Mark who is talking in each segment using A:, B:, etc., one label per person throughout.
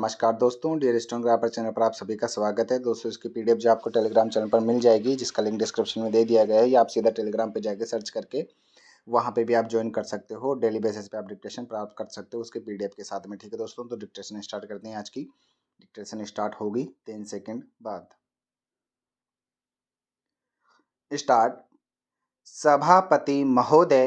A: नमस्कार दोस्तों, dear stenographer channel पर आप सभी का स्वागत है। दोस्तों इसकी पीडीएफ जो आपको टेलीग्राम चैनल पर मिल जाएगी, जिसका लिंक डिस्क्रिप्शन में दे दिया गया है, या आप सीधा टेलीग्राम पे जाके सर्च करके वहाँ पे भी आप ज्वाइन कर सकते हो। डेली बेसिस पे आप डिक्टेशन प्राप्त कर सकते हो उसके पीडीएफ के साथ में। ठीक है दोस्तों, तो डिक्टेशन स्टार्ट करते हैं। आज की डिक्टेशन स्टार्ट होगी 3 सेकेंड बाद। स्टार्ट। सभापति महोदय,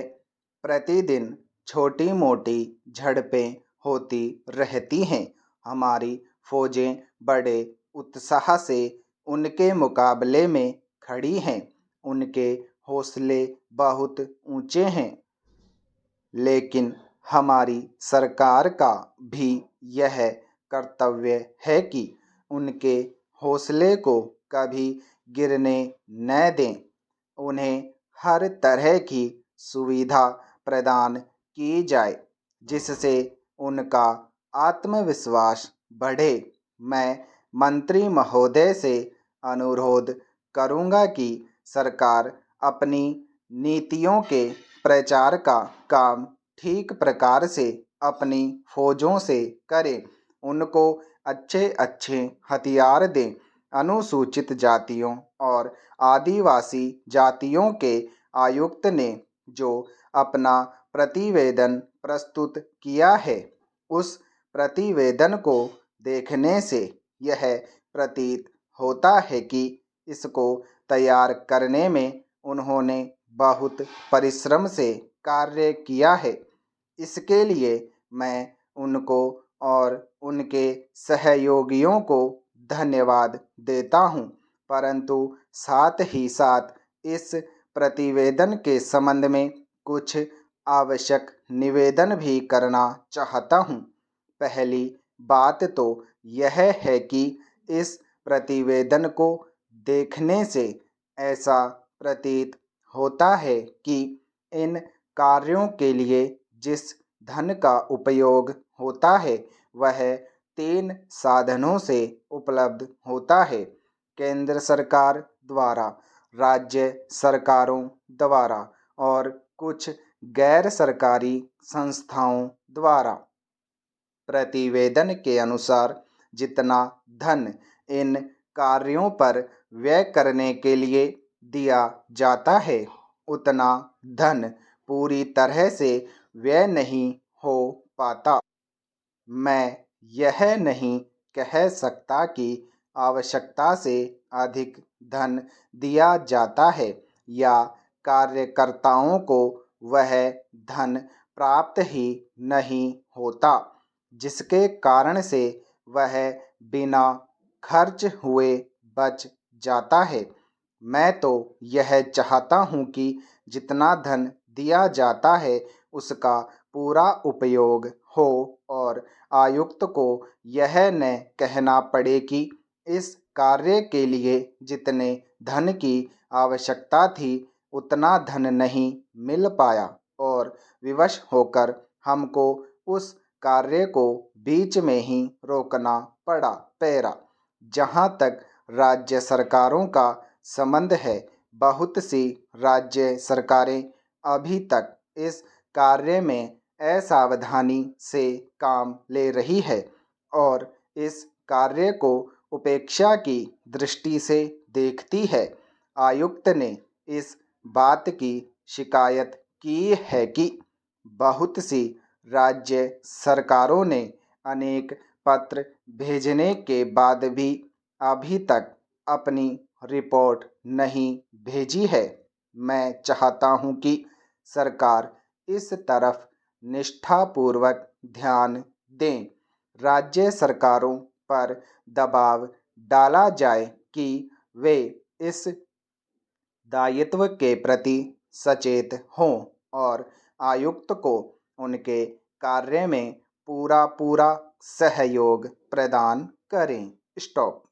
A: प्रतिदिन छोटी मोटी झड़पें होती रहती हैं। हमारी फौजें बड़े उत्साह से उनके मुकाबले में खड़ी हैं। उनके हौसले बहुत ऊंचे हैं, लेकिन हमारी सरकार का भी यह कर्तव्य है कि उनके हौसले को कभी गिरने न दें। उन्हें हर तरह की सुविधा प्रदान की जाए, जिससे उनका आत्मविश्वास बढ़े। मैं मंत्री महोदय से अनुरोध करूंगा कि सरकार अपनी नीतियों के प्रचार का काम ठीक प्रकार से अपनी फौजों से करे। उनको अच्छे अच्छे हथियार दें। अनुसूचित जातियों और आदिवासी जातियों के आयुक्त ने जो अपना प्रतिवेदन प्रस्तुत किया है, उस प्रतिवेदन को देखने से यह प्रतीत होता है कि इसको तैयार करने में उन्होंने बहुत परिश्रम से कार्य किया है। इसके लिए मैं उनको और उनके सहयोगियों को धन्यवाद देता हूँ, परंतु साथ ही साथ इस प्रतिवेदन के संबंध में कुछ आवश्यक निवेदन भी करना चाहता हूँ। पहली बात तो यह है कि इस प्रतिवेदन को देखने से ऐसा प्रतीत होता है कि इन कार्यों के लिए जिस धन का उपयोग होता है वह 3 साधनों से उपलब्ध होता है। केंद्र सरकार द्वारा, राज्य सरकारों द्वारा और कुछ गैर सरकारी संस्थाओं द्वारा। प्रतिवेदन के अनुसार जितना धन इन कार्यों पर व्यय करने के लिए दिया जाता है, उतना धन पूरी तरह से व्यय नहीं हो पाता। मैं यह नहीं कह सकता कि आवश्यकता से अधिक धन दिया जाता है या कार्यकर्ताओं को वह धन प्राप्त ही नहीं होता, जिसके कारण से वह बिना खर्च हुए बच जाता है। मैं तो यह चाहता हूँ कि जितना धन दिया जाता है उसका पूरा उपयोग हो और आयुक्त को यह न कहना पड़े कि इस कार्य के लिए जितने धन की आवश्यकता थी उतना धन नहीं मिल पाया और विवश होकर हमको उस कार्य को बीच में ही रोकना पड़ा। पैरा। जहाँ तक राज्य सरकारों का संबंध है, बहुत सी राज्य सरकारें अभी तक इस कार्य में असावधानी से काम ले रही है और इस कार्य को उपेक्षा की दृष्टि से देखती है। आयुक्त ने इस बात की शिकायत की है कि बहुत सी राज्य सरकारों ने अनेक पत्र भेजने के बाद भी अभी तक अपनी रिपोर्ट नहीं भेजी है। मैं चाहता हूं कि सरकार इस तरफ निष्ठापूर्वक ध्यान दें। राज्य सरकारों पर दबाव डाला जाए कि वे इस दायित्व के प्रति सचेत हों और आयुक्त को उनके कार्य में पूरा सहयोग प्रदान करें। स्टॉप।